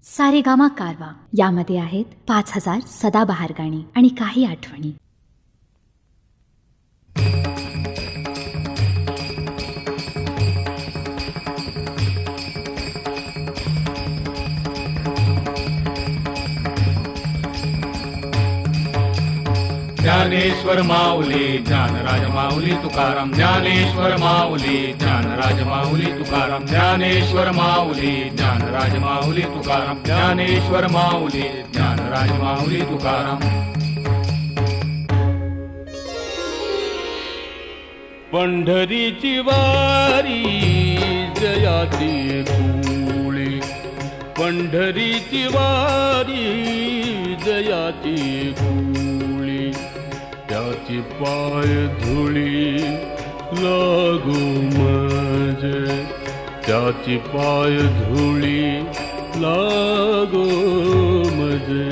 सारेगामा कारवा यामध्ये आहेत 5000 सदाबहार गाणी आणि काही आठवणी. ज्ञानेश्वर माऊली ज्ञानराज माऊली तुकाराम, ज्ञानेश्वर माऊली ज्ञानराज माऊली तुकाराम, ज्ञानेश्वर माऊली ज्ञानराज माऊली तुकाराम, ज्ञानेश्वर माऊली ज्ञानराज माऊली तुकाराम. पंढरीची वारी जयाची कुळी, पंढरीची वारी जयाची कुळी, त्याची पाय धुळी लागू मजे, त्याची पाय धुळी लागू मजे.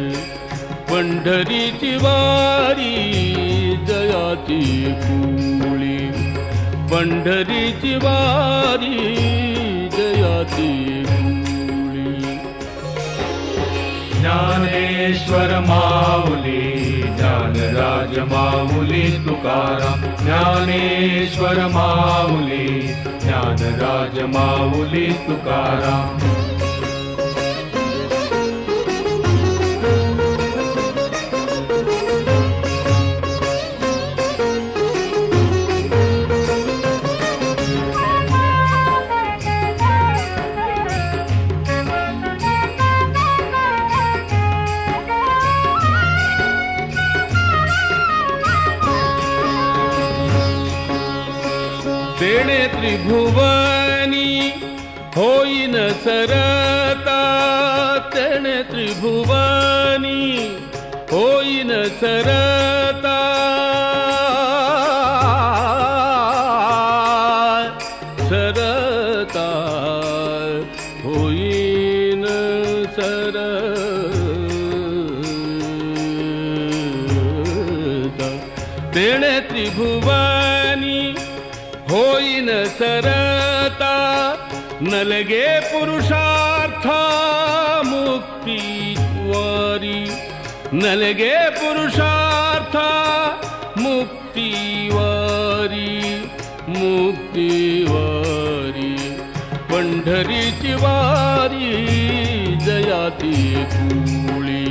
पंढरीची वारी जयाची कुळी, पंढरीची वारी जयाची कुळी. ज्ञानेश्वर माऊली ज्ञानराज माऊली तुकाराम, ज्ञानेश्वर माऊली ज्ञानराज माऊली तुकाराम. तेणे त्रिभुवनी होईन सरता, तेणे त्रिभुवनी होईन सरता. सरता होईन सरता, तेणे त्रिभुवनी होईन सरता. नलगे पुरुषार्थ मुक्तीवारी, नलगे पुरुषार्थ मुक्तीवारी, मुक्तीवारी. पंढरीची वारी जयाची कुळी,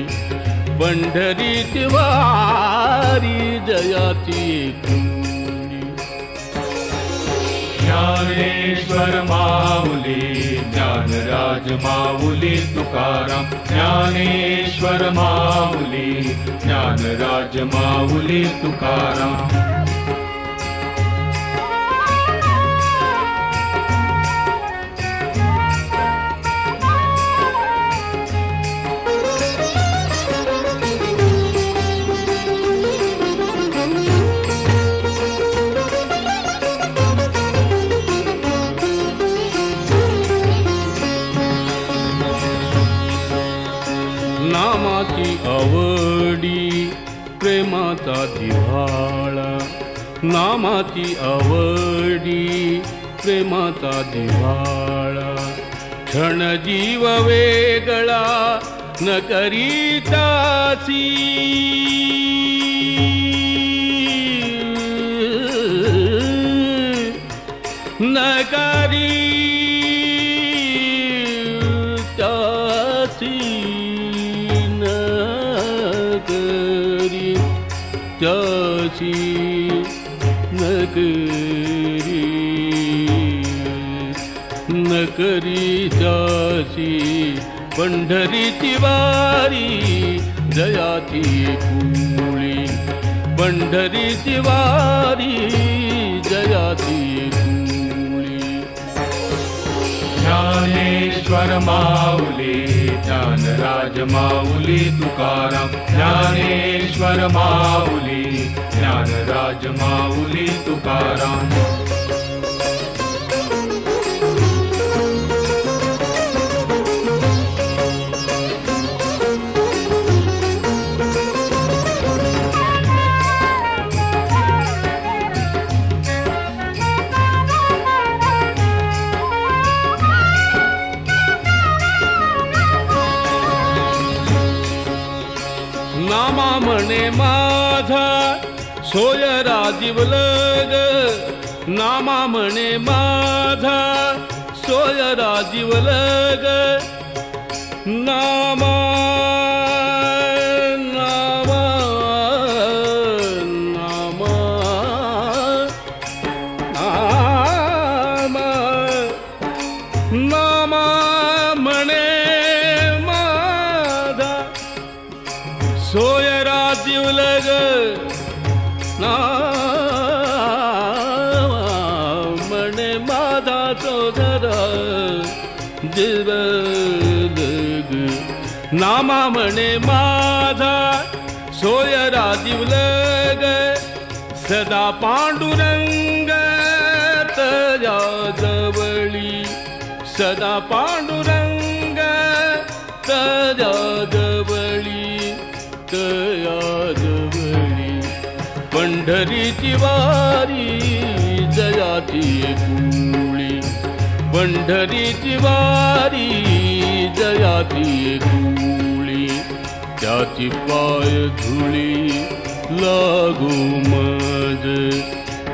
पंढरीची वारी जयाची कुळी. ज्ञानेश्वर माऊली ज्ञानराज माऊली तुकाराम, ज्ञानेश्वर माऊली ज्ञानराज माऊली तुकाराम. नामाची आवडी प्रेमाचा दिव्हाळा, नामाची आवडी प्रेमाचा दिव्हाळा. क्षण जीव वेगळा न करीतासी, न करी त्यासी, त्याची नकरी त्याची. पंढरीची वारी जयाची कुळी, पंढरीची वारी जयाची कुळी. ज्ञानेश्वर माऊली ज्ञानराज माऊली तुकाराम, ज्ञानेश्वर माऊली ज्ञानराज माऊली तुकाराम. नामा म्हणे माझा सोय राजीवल ग, नामा म्हणे माझा सोय राजीवल ग, नामा नामा नामा नामा नामा म्हणे माझा सोय राजीवल ग, नामा म्हणे माझा सोदरा जीवल ग, नामा म्हणे माझा सोय राजीवल ग, सदा पांडुरंग तया जवळी, सदा पांडुरंग तया जवळी, तया जवळी, पंढरीची वारी जयाची कुळी, पंढरीची वारी जयाची कुळी, त्याची पाय धुळी लागू मज,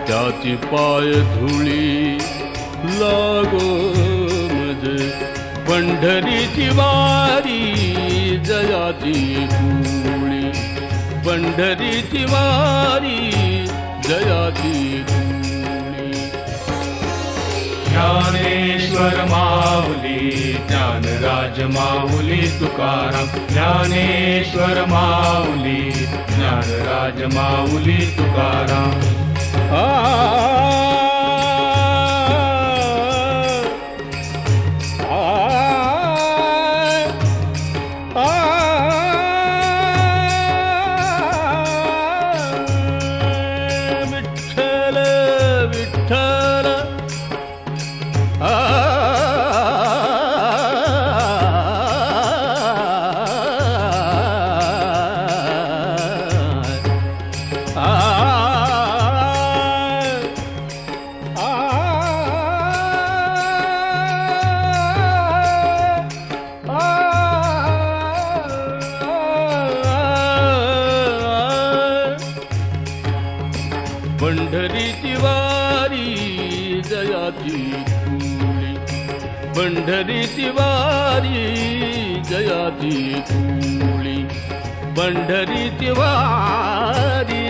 त्याची पाय धुळी लागो मज, पंढरीची वारी जयाची कुळी, पंढरीची वारी जयाची कुळी. ज्ञानेश्वर माऊली ज्ञानराज माऊली तुकाराम, ज्ञानेश्वर माऊली ज्ञानराज माऊली तुकाराम. विठ्ठल विठ्ठल पंढरीची वारी जयाची कुळी, पंढरीची वारी जयाची कुळी, पंढरीची वारी